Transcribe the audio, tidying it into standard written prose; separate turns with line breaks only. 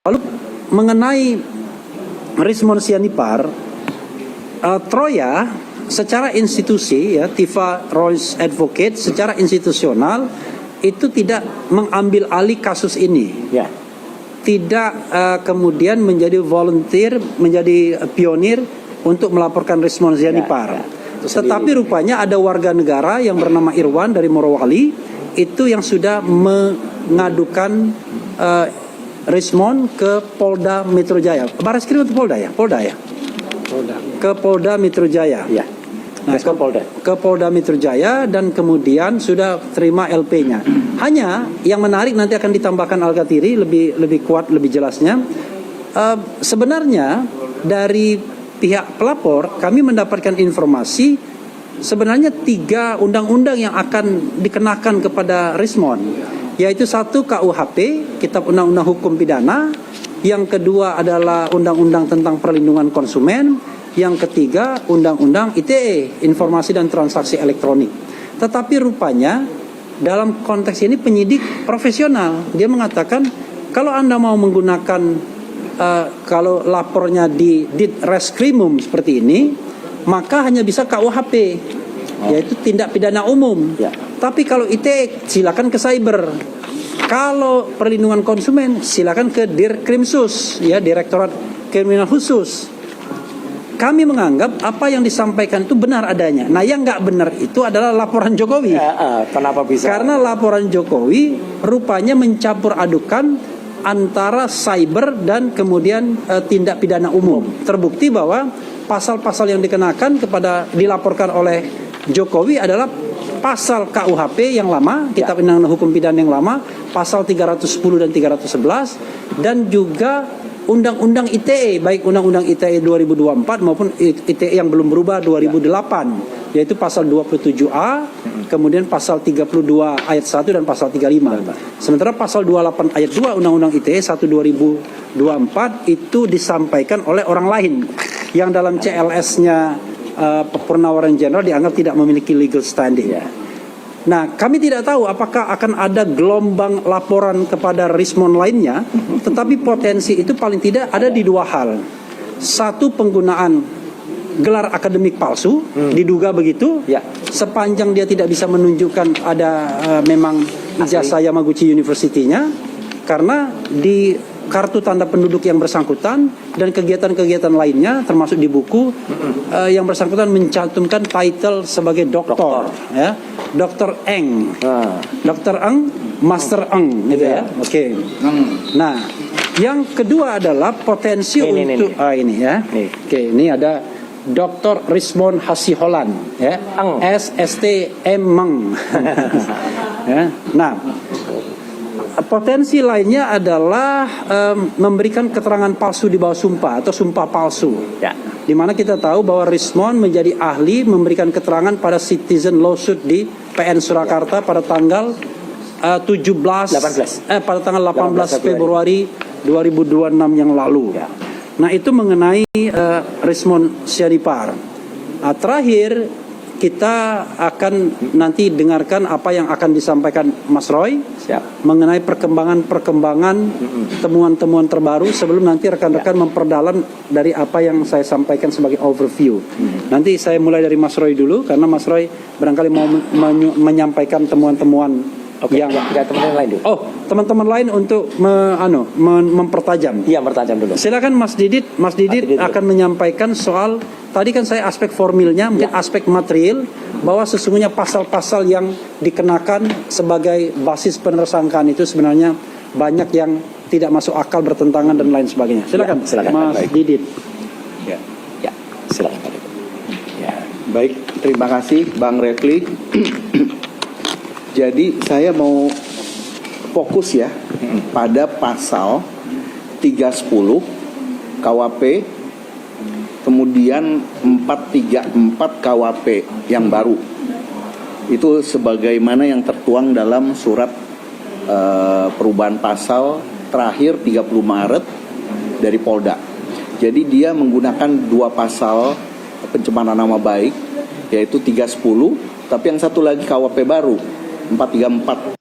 Lalu mengenai Rismon Sianipar, Troya secara institusi ya, Tifa Royce Advocate secara institusional itu tidak mengambil alih kasus ini, ya. Tidak kemudian menjadi volunteer, menjadi pionir untuk melaporkan Rismon Sianipar. Tetapi rupanya ada warga negara yang bernama Irwan dari Morowali itu yang sudah mengadukan Rismon ke Polda Metro Jaya. Barreskrim atau Polda ya? Polda ya? Polda. Ke Polda Metro Jaya. Ya. Nah, ke Polda Metro Jaya dan kemudian sudah terima LP-nya. Hanya yang menarik nanti akan ditambahkan Al-Gatiri lebih kuat, lebih jelasnya. Sebenarnya dari pihak pelapor kami mendapatkan informasi sebenarnya 3 undang-undang yang akan dikenakan kepada Rismon. Yaitu 1 KUHP, Kitab Undang-Undang Hukum Pidana. Yang kedua adalah Undang-Undang tentang Perlindungan Konsumen. Yang ketiga Undang-Undang ITE, Informasi dan Transaksi Elektronik. Tetapi rupanya dalam konteks ini penyidik profesional. Dia mengatakan kalau Anda mau menggunakan kalau lapornya di Ditreskrimum seperti ini, maka hanya bisa KUHP, yaitu tindak pidana umum. Ya. Tapi kalau ITE silakan ke cyber. Kalau perlindungan konsumen silakan ke Dirkrimsus, ya, Direktorat Kriminal Khusus. Kami menganggap apa yang disampaikan itu benar adanya. Nah, yang nggak benar itu adalah laporan Jokowi.
Ya, kenapa bisa?
Karena laporan Jokowi rupanya mencampur adukan antara cyber dan kemudian tindak pidana umum. Terbukti bahwa pasal-pasal yang dikenakan dilaporkan oleh Jokowi adalah pasal KUHP yang lama, Kitab Undang-Undang Hukum Pidana yang lama, pasal 310 dan 311, dan juga Undang-Undang ITE, baik Undang-Undang ITE 2024 maupun ITE yang belum berubah 2008, yaitu pasal 27A, kemudian pasal 32 ayat 1 dan pasal 35. Sementara pasal 28 ayat 2 Undang-Undang ITE 1 2024 itu disampaikan oleh orang lain yang dalam CLS-nya Purnawaran Jenderal dianggap tidak memiliki legal standing. Nah, kami tidak tahu apakah akan ada gelombang laporan kepada Rismon lainnya, tetapi potensi itu paling tidak ada di 2 hal. 1, penggunaan gelar akademik palsu, diduga begitu, sepanjang dia tidak bisa menunjukkan ada memang ijazah Yamaguchi University-nya, karena di kartu tanda penduduk yang bersangkutan dan kegiatan-kegiatan lainnya termasuk di buku yang bersangkutan mencantumkan title sebagai doktor, ya, Dr. Eng, Dr. Eng, Master Eng, gitu ya. Oke. Nah, yang kedua adalah potensi untuk ini ya. Oke, ini ada Dr. Rismon Hasiholan, ya, SSTM Meng. Ya. Nah, potensi lainnya adalah memberikan keterangan palsu di bawah sumpah atau sumpah palsu. Ya. Di mana kita tahu bahwa Rismon menjadi ahli memberikan keterangan pada citizen lawsuit di PN Surakarta pada tanggal 18 Februari 2026 yang lalu. Ya. Nah, itu mengenai Rismon Sianipar. Nah, terakhir kita akan nanti dengarkan apa yang akan disampaikan Mas Roy. Siap. Mengenai perkembangan temuan-temuan terbaru sebelum nanti rekan-rekan memperdalam dari apa yang saya sampaikan sebagai overview. Nanti saya mulai dari Mas Roy dulu karena Mas Roy barangkali mau menyampaikan temuan-temuan yang teman-teman lain dulu. Oh, teman-teman lain untuk mempertajam. Iya, mempertajam dulu. Silakan Mas Didit. Mas Didit akan menyampaikan soal tadi kan saya aspek formilnya, mungkin aspek material bahwa sesungguhnya pasal-pasal yang dikenakan sebagai basis penersangkaan itu sebenarnya banyak yang tidak masuk akal, bertentangan dan lain sebagainya. Silakan, silakan Mas Didit.
Ya, silakan.
Ya, baik, terima kasih Bang Refli. Jadi saya mau fokus ya pada pasal 310 KUHP, kemudian 434 KUHP yang baru. Itu sebagaimana yang tertuang dalam surat perubahan pasal terakhir 30 Maret dari Polda. Jadi dia menggunakan 2 pasal pencemaran nama baik, yaitu 310, tapi yang satu lagi KUHP baru 434